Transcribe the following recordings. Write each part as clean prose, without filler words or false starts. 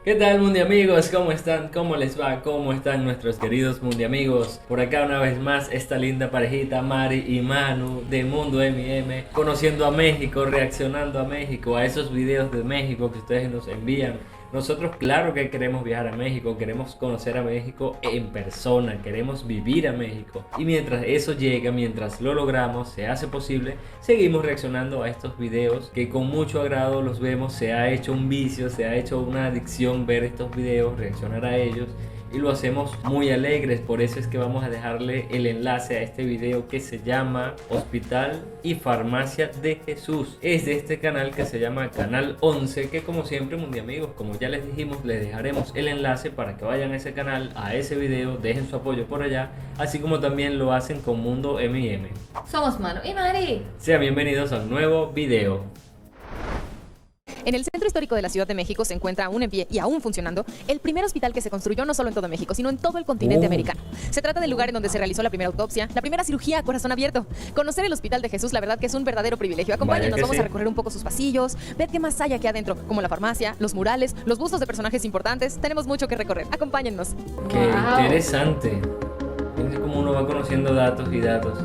¿Qué tal, Mundiamigos? ¿Cómo están? ¿Cómo les va? ¿Cómo están nuestros queridos Mundiamigos? Por acá una vez más esta linda parejita Mari y Manu de Mundo MM, conociendo a México, reaccionando a México, a esos videos de México que ustedes nos envían. Nosotros claro que queremos viajar a México, queremos conocer a México en persona, queremos vivir a México. Y mientras eso llega, mientras lo logramos, se hace posible, seguimos reaccionando a estos videos que con mucho agrado los vemos. Se ha hecho un vicio, se ha hecho una adicción ver estos videos, reaccionar a ellos. Y lo hacemos muy alegres, por eso es que vamos a dejarle el enlace a este video que se llama Hospital y Farmacia de Jesús. Es de este canal que se llama Canal 11, que como siempre, Mundiamigos, como ya les dijimos, les dejaremos el enlace para que vayan a ese canal, a ese video, dejen su apoyo por allá, así como también lo hacen con Mundo MM. Somos Manu y Mari. Sean bienvenidos a un nuevo video. En el centro histórico de la Ciudad de México se encuentra aún en pie y aún funcionando el primer hospital que se construyó no solo en todo México, sino en todo el continente americano. Se trata del lugar en donde se realizó la primera autopsia, la primera cirugía a corazón abierto. Conocer el Hospital de Jesús, la verdad que es un verdadero privilegio. Acompáñenos, vamos a recorrer un poco sus pasillos, ver qué más hay aquí adentro, como la farmacia, los murales, los bustos de personajes importantes. Tenemos mucho que recorrer. Acompáñennos. Qué interesante. Es como uno va conociendo datos y datos.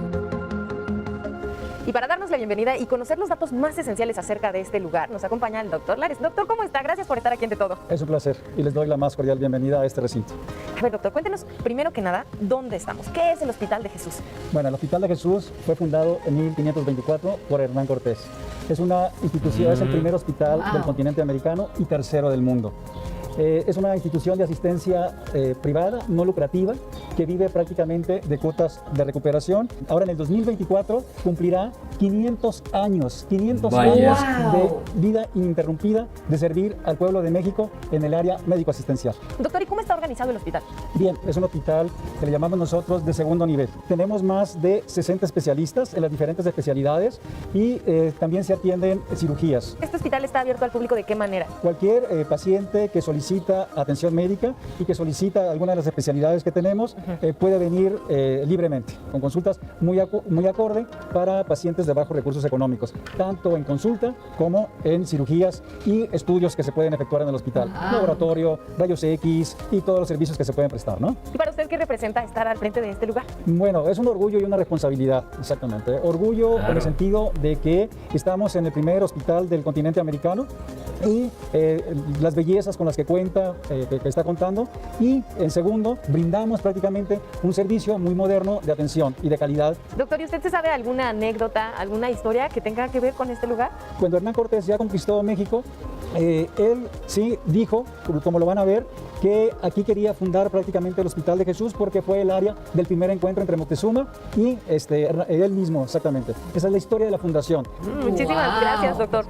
Y para darnos la bienvenida y conocer los datos más esenciales acerca de este lugar, nos acompaña el doctor Lares. Doctor, ¿cómo está? Gracias por estar aquí ante todo. Es un placer y les doy la más cordial bienvenida a este recinto. A ver, doctor, cuéntenos primero que nada, ¿dónde estamos? ¿Qué es el Hospital de Jesús? Bueno, el Hospital de Jesús fue fundado en 1524 por Hernán Cortés. Es una institución, es el primer hospital del continente americano y tercero del mundo. Es una institución de asistencia privada, no lucrativa, que vive prácticamente de cuotas de recuperación. Ahora en el 2024 cumplirá 500 años de vida ininterrumpida de servir al pueblo de México en el área médico-asistencial. Doctor, ¿y cómo está organizado el hospital? Bien, es un hospital que le llamamos nosotros de segundo nivel. Tenemos más de 60 especialistas en las diferentes especialidades y también se atienden cirugías. ¿Este hospital está abierto al público de qué manera? Cualquier paciente que solicita atención médica y que solicita alguna de las especialidades que tenemos puede venir libremente, con consultas muy acorde para pacientes de bajos recursos económicos, tanto en consulta como en cirugías y estudios que se pueden efectuar en el hospital, laboratorio, rayos X y todos los servicios que se pueden prestar, ¿no? ¿Y para usted qué representa estar al frente de este lugar? Bueno, es un orgullo y una responsabilidad, exactamente. Orgullo en el sentido de que estamos en el primer hospital del continente americano y las bellezas con las que cuenta, que está contando, y en segundo, brindamos prácticamente un servicio muy moderno de atención y de calidad. Doctor, ¿y usted se sabe alguna anécdota, alguna historia que tenga que ver con este lugar? Cuando Hernán Cortés ya conquistó México, él sí dijo, como lo van a ver, que aquí quería fundar prácticamente el Hospital de Jesús porque fue el área del primer encuentro entre Moctezuma y él mismo, exactamente. Esa es la historia de la fundación. Muchísimas gracias, doctor.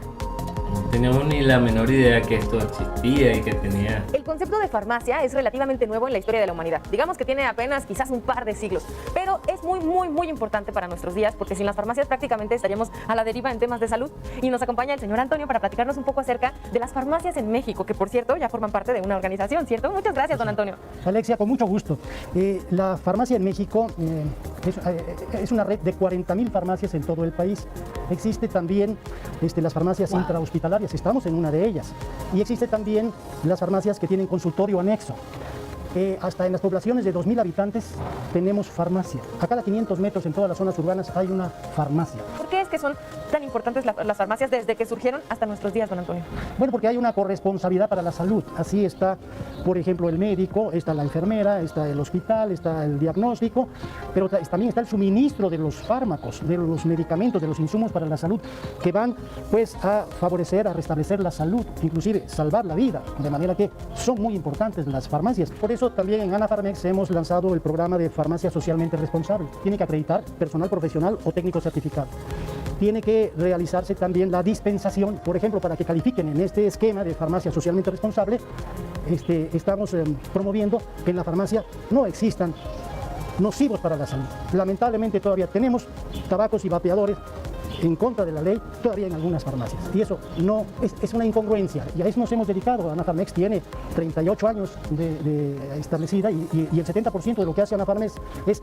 No teníamos ni la menor idea que esto existía y que tenía... El concepto de farmacia es relativamente nuevo en la historia de la humanidad. Digamos que tiene apenas quizás un par de siglos, pero es muy importante para nuestros días porque sin las farmacias prácticamente estaríamos a la deriva en temas de salud. Y nos acompaña el señor Antonio para platicarnos un poco acerca de las farmacias en México, que por cierto ya forman parte de una organización, ¿cierto? Muchas gracias, don Antonio. Alexia, con mucho gusto. La farmacia en México es una red de 40,000 farmacias en todo el país. Existe también las farmacias intrahospitalarias, estamos en una de ellas. Y existe también las farmacias que tienen consultorio anexo. Hasta en las poblaciones de 2,000 habitantes tenemos farmacia. A cada 500 metros en todas las zonas urbanas hay una farmacia. ¿Por qué es que son tan importantes las farmacias desde que surgieron hasta nuestros días, don Antonio? Bueno, porque hay una corresponsabilidad para la salud. Así está, por ejemplo, el médico, está la enfermera, está el hospital, está el diagnóstico, pero también está el suministro de los fármacos, de los medicamentos, de los insumos para la salud, que van pues a favorecer, a restablecer la salud, inclusive salvar la vida, de manera que son muy importantes las farmacias. Por eso también en Anafarmex hemos lanzado el programa de farmacia socialmente responsable. Tiene que acreditar personal profesional o técnico certificado. Tiene que realizarse también la dispensación, por ejemplo, para que califiquen en este esquema de farmacia socialmente responsable, estamos promoviendo que en la farmacia no existan nocivos para la salud. Lamentablemente todavía tenemos tabacos y vapeadores en contra de la ley todavía en algunas farmacias. Y eso no es una incongruencia. Y a eso nos hemos dedicado. Anafarmex tiene 38 años de establecida y el 70% de lo que hace Anafarmex es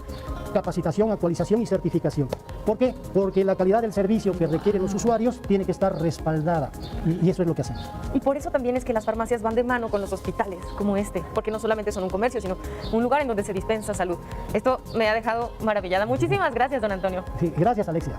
capacitación, actualización y certificación. ¿Por qué? Porque la calidad del servicio que requieren los usuarios tiene que estar respaldada y eso es lo que hacemos. Y por eso también es que las farmacias van de mano con los hospitales como este, porque no solamente son un comercio, sino un lugar en donde se dispensa salud. Esto me ha dejado maravillada. Muchísimas gracias, don Antonio. Sí, gracias, Alexia.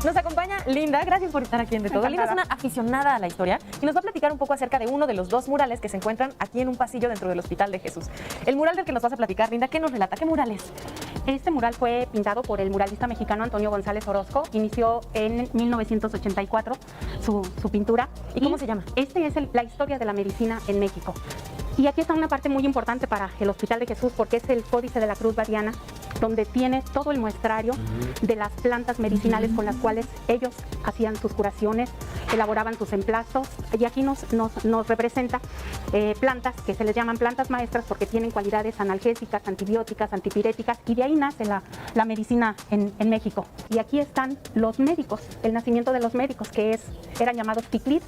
Nos acompaña Linda, gracias por estar aquí en De Todo. Linda es una aficionada a la historia y nos va a platicar un poco acerca de uno de los dos murales que se encuentran aquí en un pasillo dentro del Hospital de Jesús. El mural del que nos vas a platicar, Linda, ¿qué nos relata? ¿Qué mural es? Este mural fue pintado por el muralista mexicano Antonio González Orozco. Inició en 1984 su pintura. ¿Y cómo se llama? Este es la historia de la medicina en México. Y aquí está una parte muy importante para el Hospital de Jesús porque es el Códice de la Cruz Badiana, donde tiene todo el muestrario de las plantas medicinales con las cuales ellos hacían sus curaciones, elaboraban sus emplastos. Y aquí nos representa plantas que se les llaman plantas maestras porque tienen cualidades analgésicas, antibióticas, antipiréticas, y de ahí nace la medicina en México. Y aquí están los médicos, el nacimiento de los médicos, que eran llamados ticlits.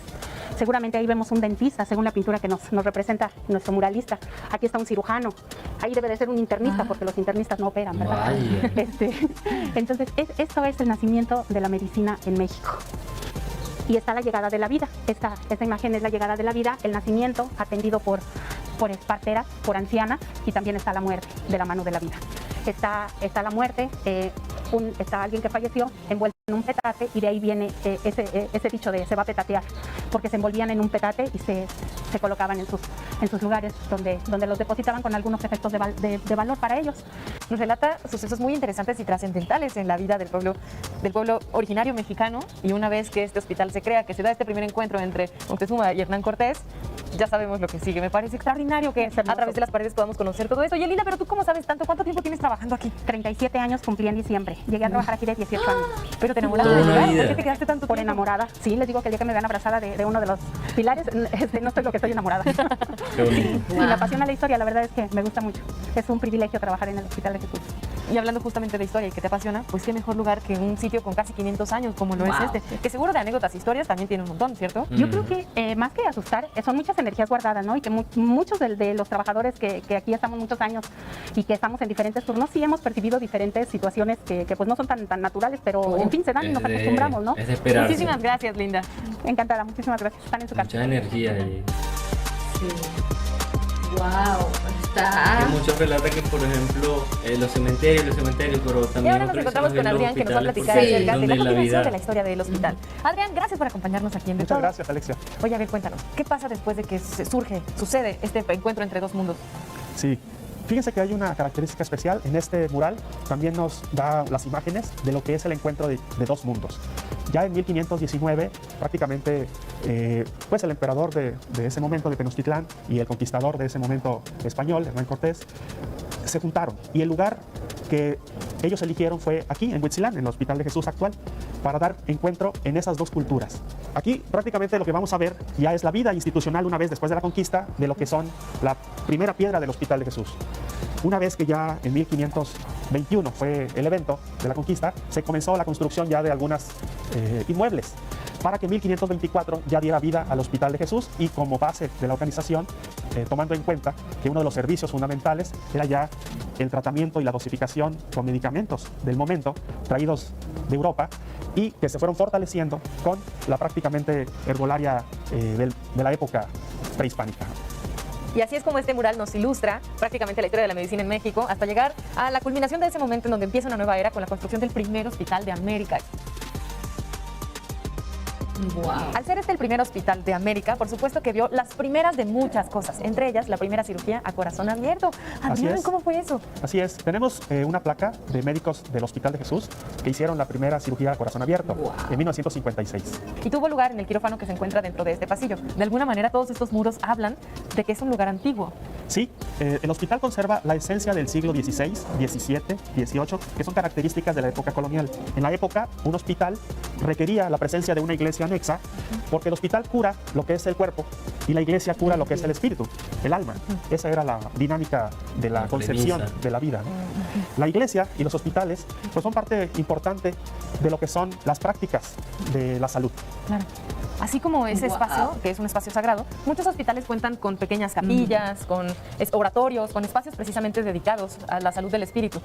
Seguramente ahí vemos un dentista, según la pintura que nos representa nuestro muralista. Aquí está un cirujano. Ahí debe de ser un internista, porque los internistas no operan, ¿verdad? Entonces, esto es el nacimiento de la medicina en México. Y está la llegada de la vida. Esta imagen es la llegada de la vida, el nacimiento atendido por parteras, por ancianas, y también está la muerte de la mano de la vida. Está la muerte, está alguien que falleció envuelto en un petate, y de ahí viene ese dicho de se va a petatear, porque se envolvían en un petate y se colocaban en sus lugares donde los depositaban con algunos efectos de valor para ellos. Nos relata sucesos muy interesantes y trascendentales en la vida del pueblo originario mexicano, y una vez que este hospital se crea, que se da este primer encuentro entre Moctezuma y Hernán Cortés, ya sabemos lo que sigue. Me parece extraordinario que a través de las paredes podamos conocer todo esto. Y Linda, pero tú cómo sabes tanto, ¿cuánto tiempo tienes trabajando aquí? 37 años cumplí en diciembre. Llegué a trabajar aquí de 18 años. Pero te enamoraste del lugar. ¿Por qué te quedaste tanto Por tiempo? enamorada. Sí, les digo que el día que me vean abrazada de uno de los pilares, no estoy lo que estoy enamorada. Qué bonito. Sí, me apasiona la historia, la verdad es que me gusta mucho. Es un privilegio trabajar en el Hospital de Jesús. Y hablando justamente de historia y que te apasiona, pues qué mejor lugar que un sitio con casi 500 años como lo es este, que seguro de anécdotas e historias también tiene un montón, ¿cierto? Yo creo que más que asustar, son muchas energías guardadas, ¿no? Y que muchos de los trabajadores que aquí estamos muchos años y que estamos en diferentes turnos, sí hemos percibido diferentes situaciones que pues no son tan naturales, pero en fin se dan y nos acostumbramos, ¿no? Es de esperarse. Muchísimas gracias, Linda. Encantada, muchísimas gracias. Están en su casa. Mucha energía ahí. Wow, Que está. muchos relatan que, por ejemplo, los cementerios, pero Y también ahora nos otros encontramos con los Adrián, que nos va a hospitales, platicar porque acerca de donde la la continuación vida- de la historia del hospital. Adrián, gracias por acompañarnos aquí en De Muchas Todo. gracias, Alexia. Oye, a ver, cuéntanos, ¿qué pasa después de que sucede este encuentro entre dos mundos? Sí, fíjense que hay una característica especial en este mural. También nos da las imágenes de lo que es el encuentro de dos mundos. Ya en 1519, prácticamente, pues el emperador de ese momento de Tenochtitlán y el conquistador de ese momento español, Hernán Cortés, se juntaron. Y el lugar que ellos eligieron fue aquí, en Huitzilán, en el Hospital de Jesús actual, para dar encuentro en esas dos culturas. Aquí prácticamente lo que vamos a ver ya es la vida institucional una vez después de la conquista de lo que son la primera piedra del Hospital de Jesús. Una vez que ya en 1521 fue el evento de la conquista, se comenzó la construcción ya de algunas inmuebles para que en 1524 ya diera vida al Hospital de Jesús, y como base de la organización, tomando en cuenta que uno de los servicios fundamentales era ya el tratamiento y la dosificación con medicamentos del momento traídos de Europa y que se fueron fortaleciendo con la prácticamente herbolaria de la época prehispánica. Y así es como este mural nos ilustra prácticamente la historia de la medicina en México, hasta llegar a la culminación de ese momento en donde empieza una nueva era con la construcción del primer hospital de América. Wow. Al ser este el primer hospital de América, por supuesto que vio las primeras de muchas cosas, entre ellas la primera cirugía a corazón abierto. Adrián, es. ¿cómo fue eso? Así es, tenemos una placa de médicos del Hospital de Jesús que hicieron la primera cirugía a corazón abierto en 1956. Y tuvo lugar en el quirófano que se encuentra dentro de este pasillo. De alguna manera todos estos muros hablan de que es un lugar antiguo. Sí, el hospital conserva la esencia del siglo XVI, XVII, XVIII, que son características de la época colonial. En la época, un hospital requería la presencia de una iglesia anexa, porque el hospital cura lo que es el cuerpo y la iglesia cura lo que es el espíritu, el alma. Esa era la dinámica de la concepción de la vida, ¿no? La iglesia y los hospitales pues son parte importante de lo que son las prácticas de la salud. Claro. Así como ese espacio, que es un espacio sagrado, muchos hospitales cuentan con pequeñas capillas, con oratorios, con espacios precisamente dedicados a la salud del espíritu,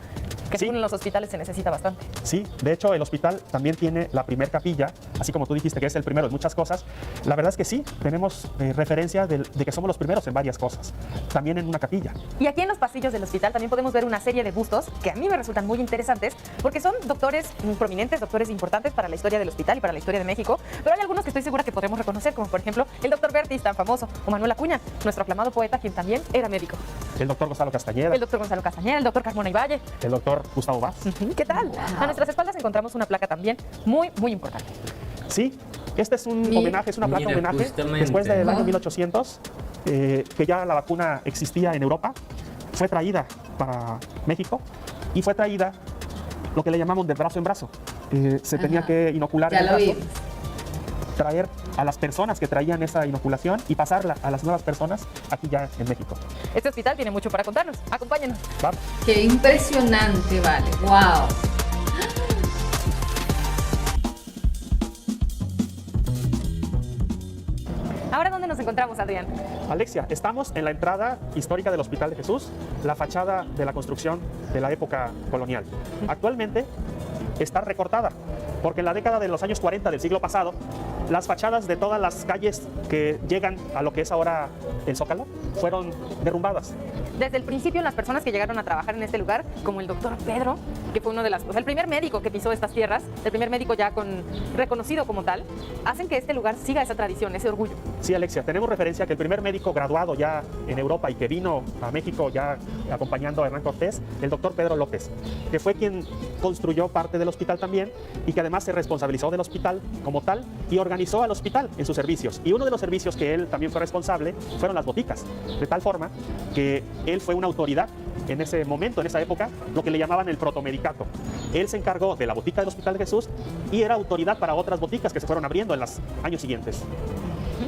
que Sí. según los hospitales se necesita bastante. Sí, de hecho el hospital también tiene la primer capilla, así como tú dijiste que es el primero en muchas cosas. La verdad es que sí, tenemos referencia de que somos los primeros en varias cosas, también en una capilla. Y aquí en los pasillos del hospital también podemos ver una serie de bustos que a mí me resultan muy interesantes porque son doctores prominentes, doctores importantes para la historia del hospital y para la historia de México, pero hay algunos que estoy segura que podremos reconocer, como por ejemplo el doctor Bertis, tan famoso, o Manuel Acuña, nuestro aclamado poeta, quien también era médico. El doctor Gonzalo Castañeda, El doctor Gonzalo Castañeda, el doctor Carmona Ivalle. el doctor Gustavo Vaz. ¿Qué tal? A nuestras espaldas encontramos una placa también muy, muy importante. Sí, este es un homenaje, es una placa Mira, homenaje justamente. después del año 1800, que ya la vacuna existía en Europa, fue traída para México y fue traída lo que le llamamos de brazo en brazo. Se tenía que inocular Ya en el lo brazo, vi. traer a las personas que traían esa inoculación y pasarla a las nuevas personas aquí ya en México. Este hospital tiene mucho para contarnos. Acompáñenos. Vamos. Qué impresionante, vale. Wow. Ahora, ¿dónde nos encontramos, Adrián? Alexia, estamos en la entrada histórica del Hospital de Jesús, la fachada de la construcción de la época colonial. Actualmente está recortada, porque en la década de los años 40 del siglo pasado, las fachadas de todas las calles que llegan a lo que es ahora el Zócalo fueron derrumbadas. Desde el principio, las personas que llegaron a trabajar en este lugar, como el doctor Pedro, que fue uno de el primer médico que pisó estas tierras, el primer médico ya reconocido como tal, hacen que este lugar siga esa tradición, ese orgullo. Sí, Alexia, tenemos referencia que el primer médico graduado ya en Europa y que vino a México ya acompañando a Hernán Cortés, el doctor Pedro López, que fue quien construyó parte del hospital también y que además se responsabilizó del hospital como tal y organizó al hospital en sus servicios. Y uno de los servicios que él también fue responsable fueron las boticas, de tal forma que él fue una autoridad en ese momento, en esa época, lo que le llamaban el protomedicato. Él se encargó de la botica del Hospital de Jesús y era autoridad para otras boticas que se fueron abriendo en los años siguientes.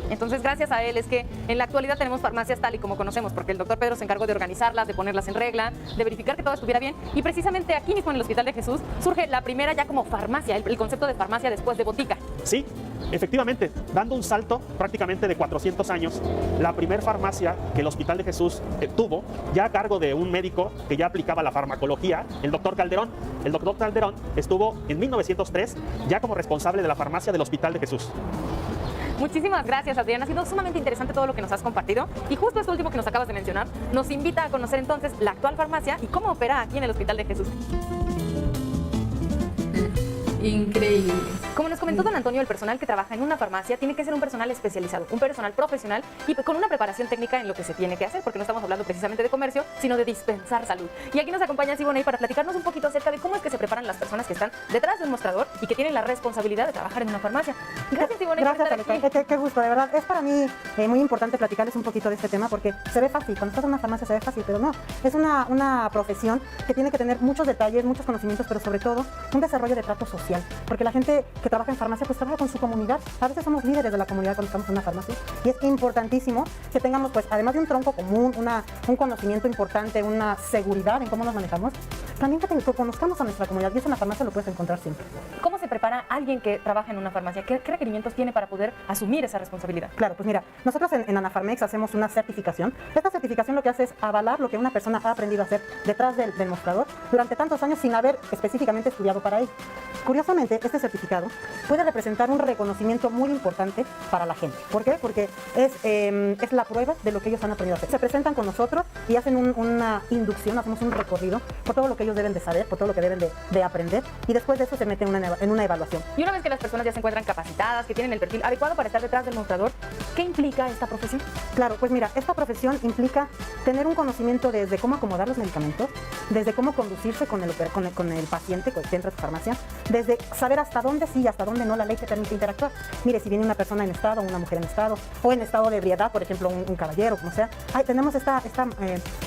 Entonces, gracias a él es que en la actualidad tenemos farmacias tal y como conocemos, porque el doctor Pedro se encargó de organizarlas, de ponerlas en regla, de verificar que todo estuviera bien. Y precisamente aquí mismo en el Hospital de Jesús surge la primera ya como farmacia, el concepto de farmacia después de botica. Sí, efectivamente, dando un salto prácticamente de 400 años, la primer farmacia que el Hospital de Jesús tuvo, ya a cargo de un médico que ya aplicaba la farmacología, el doctor Calderón. El doctor Calderón estuvo en 1903 ya como responsable de la farmacia del Hospital de Jesús. Muchísimas gracias, Adrián. Ha sido sumamente interesante todo lo que nos has compartido. Y justo esto último que nos acabas de mencionar nos invita a conocer entonces la actual farmacia y cómo opera aquí en el Hospital de Jesús. Increíble. Como nos comentó don Antonio, el personal que trabaja en una farmacia tiene que ser un personal especializado, un personal profesional y con una preparación técnica en lo que se tiene que hacer, porque no estamos hablando precisamente de comercio, sino de dispensar salud. Y aquí nos acompaña Siboney para platicarnos un poquito acerca de cómo es que se preparan las personas que están detrás del mostrador y que tienen la responsabilidad de trabajar en una farmacia. Gracias, Siboney, por Gracias, estar aquí. Alexa. Qué gusto, de verdad. Es para mí muy importante platicarles un poquito de este tema porque se ve fácil. Cuando estás en una farmacia se ve fácil, pero no. Es una profesión que tiene que tener muchos detalles, muchos conocimientos, pero sobre todo un desarrollo de trato social. Porque la gente que trabaja en farmacia pues trabaja con su comunidad. A veces somos líderes de la comunidad cuando estamos en una farmacia y es importantísimo que tengamos, pues, además de un tronco común, un conocimiento importante, una seguridad en cómo nos manejamos, también que conozcamos a nuestra comunidad y eso en la farmacia lo puedes encontrar siempre. ¿Cómo se prepara alguien que trabaja en una farmacia? ¿Qué requerimientos tiene para poder asumir esa responsabilidad? Claro, pues mira, nosotros en Anafarmex hacemos una certificación. Esta certificación lo que hace es avalar lo que una persona ha aprendido a hacer detrás del mostrador durante tantos años sin haber específicamente estudiado para ello. Curiosamente, este certificado puede representar un reconocimiento muy importante para la gente. ¿Por qué? Porque es la prueba de lo que ellos han aprendido a hacer. Se presentan con nosotros y hacen una inducción, hacemos un recorrido por todo lo que ellos deben de saber, por todo lo que deben de aprender y después de eso se mete en una evaluación. Y una vez que las personas ya se encuentran capacitadas, que tienen el perfil adecuado para estar detrás del mostrador, ¿qué implica esta profesión? Claro, pues mira, esta profesión implica tener un conocimiento desde cómo acomodar los medicamentos, desde cómo conducirse con el paciente que entra a tu farmacia, desde saber hasta dónde sí y hasta dónde no la ley te permite interactuar. Mire, si viene una persona en estado, una mujer en estado, o en estado de ebriedad, por ejemplo, un caballero, como sea, tenemos esta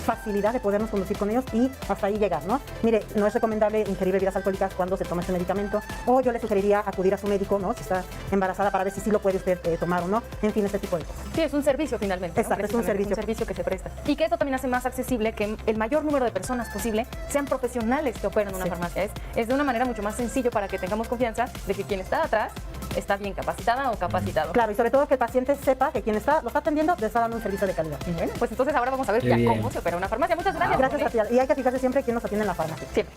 facilidad de podernos conducir con ellos y hasta ahí llegar, ¿no? Mire, no es recomendable ingerir bebidas alcohólicas cuando se toma este medicamento, o yo le sugeriría acudir a su médico, ¿no? Si está embarazada, para ver si sí lo puede usted tomar o no, en fin, este tipo de cosas. Sí, es un servicio finalmente. Exacto, ¿no? es un servicio que se presta. Y que esto también hace más accesible que el mayor número de personas posible sean profesionales que operan en una farmacia. Es de una manera mucho más sencillo para que tengamos confianza de que quien está atrás está bien capacitada o capacitado. Claro, y sobre todo que el paciente sepa que quien lo está atendiendo le está dando un servicio de calidad. Bueno, pues entonces ahora vamos a ver ya cómo se opera una farmacia. Muchas gracias. Gracias a ti. Y hay que fijarse siempre quién nos atiende en la farmacia. Siempre.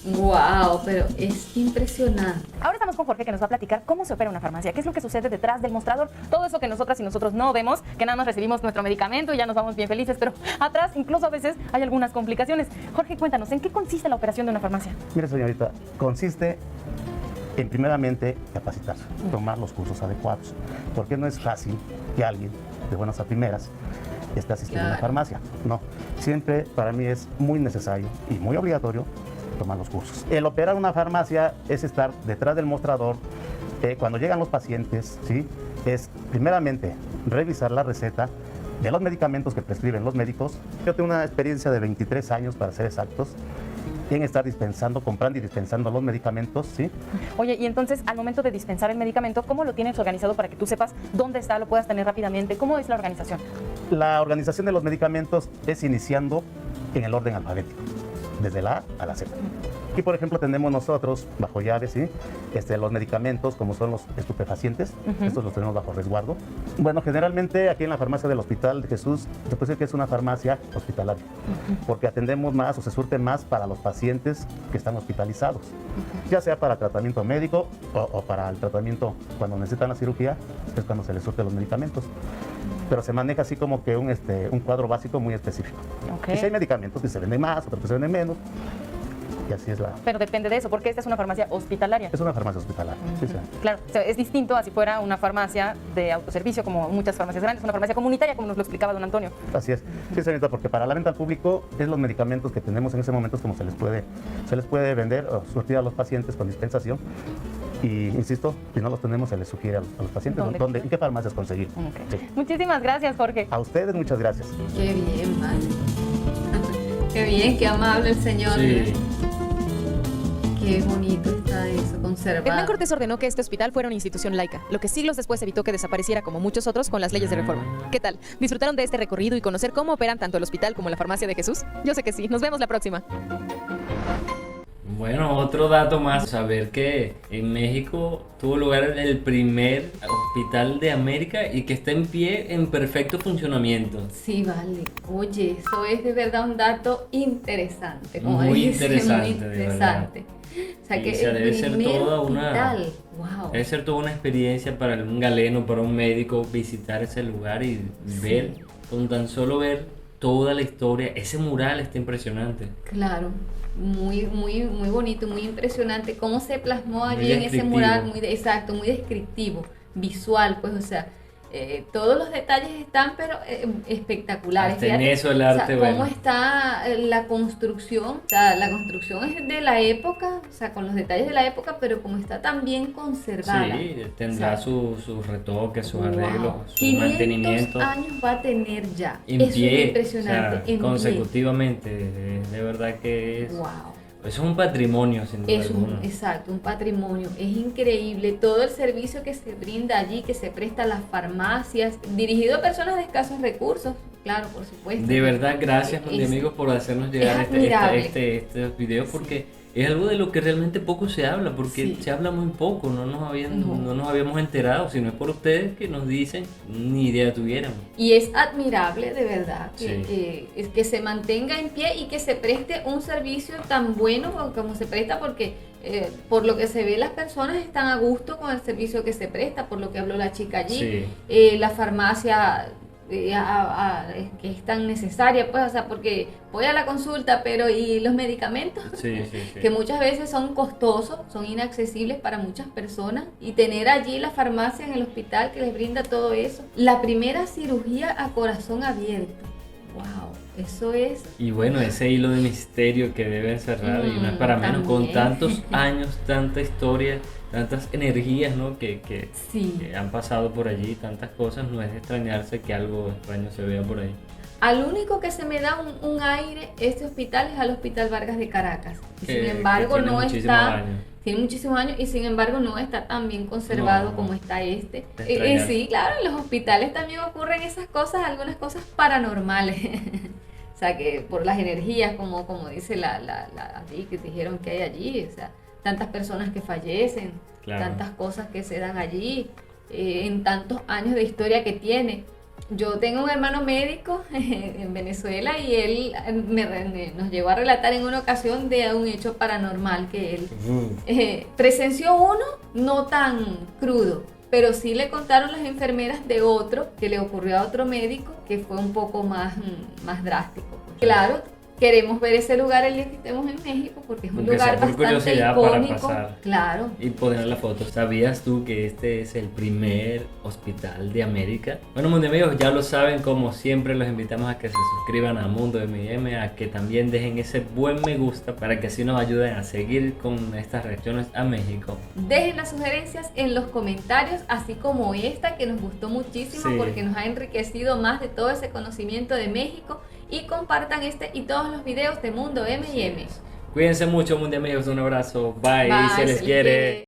Wow, pero es impresionante. Ahora estamos con Jorge, que nos va a platicar cómo se opera una farmacia, qué es lo que sucede detrás del mostrador, todo eso que nosotras y nosotros no vemos, que nada más recibimos nuestro medicamento y ya nos vamos bien felices, pero atrás incluso a veces hay algunas complicaciones. Jorge, cuéntanos, ¿en qué consiste la operación de una farmacia? Mire, señorita, consiste en primeramente capacitarse, tomar los cursos adecuados, porque no es fácil que alguien de buenas a primeras esté asistiendo a una farmacia. No, siempre para mí es muy necesario y muy obligatorio tomar los cursos. El operar una farmacia es estar detrás del mostrador. Cuando llegan los pacientes, ¿sí? Es primeramente revisar la receta de los medicamentos que prescriben los médicos. Yo tengo una experiencia de 23 años, para ser exactos, en estar comprando y dispensando los medicamentos, ¿sí? Oye, y entonces, al momento de dispensar el medicamento, ¿cómo lo tienes organizado para que tú sepas dónde está, lo puedas tener rápidamente? ¿Cómo es la organización? La organización de los medicamentos es iniciando en el orden alfabético, desde la A a la Z. Aquí, por ejemplo, tenemos nosotros, bajo llave, ¿sí? Los medicamentos, como son los estupefacientes, estos los tenemos bajo resguardo. Bueno, generalmente aquí en la farmacia del Hospital de Jesús, se puede decir que es una farmacia hospitalaria, porque atendemos más o se surte más para los pacientes que están hospitalizados, ya sea para tratamiento médico o para el tratamiento cuando necesitan la cirugía, es cuando se les surte los medicamentos. Pero se maneja así como que un cuadro básico muy específico. Okay. Y si hay medicamentos que se venden más, otros que se venden menos, y así es la... Pero depende de eso, porque esta es una farmacia hospitalaria. Es una farmacia hospitalaria, sí. Claro, o sea, es distinto a si fuera una farmacia de autoservicio, como muchas farmacias grandes, una farmacia comunitaria, como nos lo explicaba don Antonio. Así es, sí, señorita, porque para la venta al público es los medicamentos que tenemos en ese momento como se les puede vender o surtir a los pacientes con dispensación. Y insisto, si no los tenemos, se les sugiere a los pacientes dónde, en qué farmacias conseguir. Okay. Sí. Muchísimas gracias, Jorge. A ustedes, muchas gracias. Qué bien, vale. Qué bien, qué amable el señor. Sí. Qué bonito está eso, conservado. Hernán Cortés ordenó que este hospital fuera una institución laica, lo que siglos después evitó que desapareciera como muchos otros con las leyes de reforma. ¿Qué tal? ¿Disfrutaron de este recorrido y conocer cómo operan tanto el hospital como la farmacia de Jesús? Yo sé que sí. Nos vemos la próxima. Bueno, otro dato más, saber que en México tuvo lugar el primer hospital de América y que está en pie en perfecto funcionamiento. Sí, vale. Oye, eso es de verdad un dato interesante. Como Muy dice, interesante, muy de interesante. O sea, que debe ser toda hospital. Wow. Debe ser toda una experiencia para un galeno, para un médico, visitar ese lugar y ver, con tan solo ver toda la historia. Ese mural está impresionante. Claro. Muy bonito, muy impresionante cómo se plasmó allí en ese mural, exacto, muy descriptivo, visual, pues, o sea, todos los detalles están, pero espectaculares. Hasta en eso el arte, o sea, cómo está la construcción, o sea, la construcción es de la época, o sea, con los detalles de la época, pero como está tan bien conservada. Sí, tendrá sus retoques, sus arreglos, su 500 mantenimiento. años va a tener ya. En Eso pie, es impresionante, o sea, en consecutivamente, de verdad que es... Wow. Eso es un patrimonio, sin duda alguna. Exacto, un patrimonio. Es increíble todo el servicio que se brinda allí, que se presta a las farmacias, dirigido a personas de escasos recursos, claro, por supuesto. De verdad, gracias, mis amigos, por hacernos llegar este video, porque es algo de lo que realmente poco se habla, porque se habla muy poco, no nos habíamos enterado, si no es por ustedes que nos dicen, ni idea tuviéramos. Y es admirable, de verdad, que se mantenga en pie y que se preste un servicio tan bueno como se presta, porque por lo que se ve las personas están a gusto con el servicio que se presta, por lo que habló la chica allí, la farmacia... que es tan necesaria, pues, o sea, porque voy a la consulta, pero ¿y los medicamentos? Que muchas veces son costosos, son inaccesibles para muchas personas, y tener allí la farmacia en el hospital que les brinda todo eso. La primera cirugía a corazón abierto, wow, Eso es. Y bueno, ese hilo de misterio que debe encerrar, y no es para menos, con también. tantos años, tanta historia, tantas energías, ¿no? que han pasado por allí, tantas cosas, no es de extrañarse que algo extraño se vea por ahí. Al único que se me da un aire este hospital es al Hospital Vargas de Caracas. Y sin embargo que tiene no muchísimos está, años. tiene muchísimos años y sin embargo no está tan bien conservado como está este. De extrañar. Sí, claro, en los hospitales también ocurren esas cosas, algunas cosas paranormales. O sea, que por las energías, como dice allí, que dijeron que hay allí, o sea, tantas personas que fallecen, Claro. tantas cosas que se dan allí, en tantos años de historia que tiene. Yo tengo un hermano médico en Venezuela y él nos llegó a relatar en una ocasión de un hecho paranormal que él presenció uno, no tan crudo, pero sí le contaron las enfermeras de otro que le ocurrió a otro médico que fue un poco más drástico. Claro, queremos ver ese lugar el día que estemos en México porque es un Aunque sea lugar por bastante curiosidad para icónico. pasar. Claro. Y poner la foto. ¿Sabías tú que este es el primer hospital de América? Bueno, Mundo amigos, ya lo saben, como siempre los invitamos a que se suscriban a Mundo M&M, a que también dejen ese buen me gusta para que así nos ayuden a seguir con estas reacciones a México. Dejen las sugerencias en los comentarios, así como esta que nos gustó muchísimo Sí. porque nos ha enriquecido más de todo ese conocimiento de México, y compartan este y todos los videos de Mundo M&M. Cuídense mucho, Mundo amigos, un abrazo, bye, Bye, se les quiere.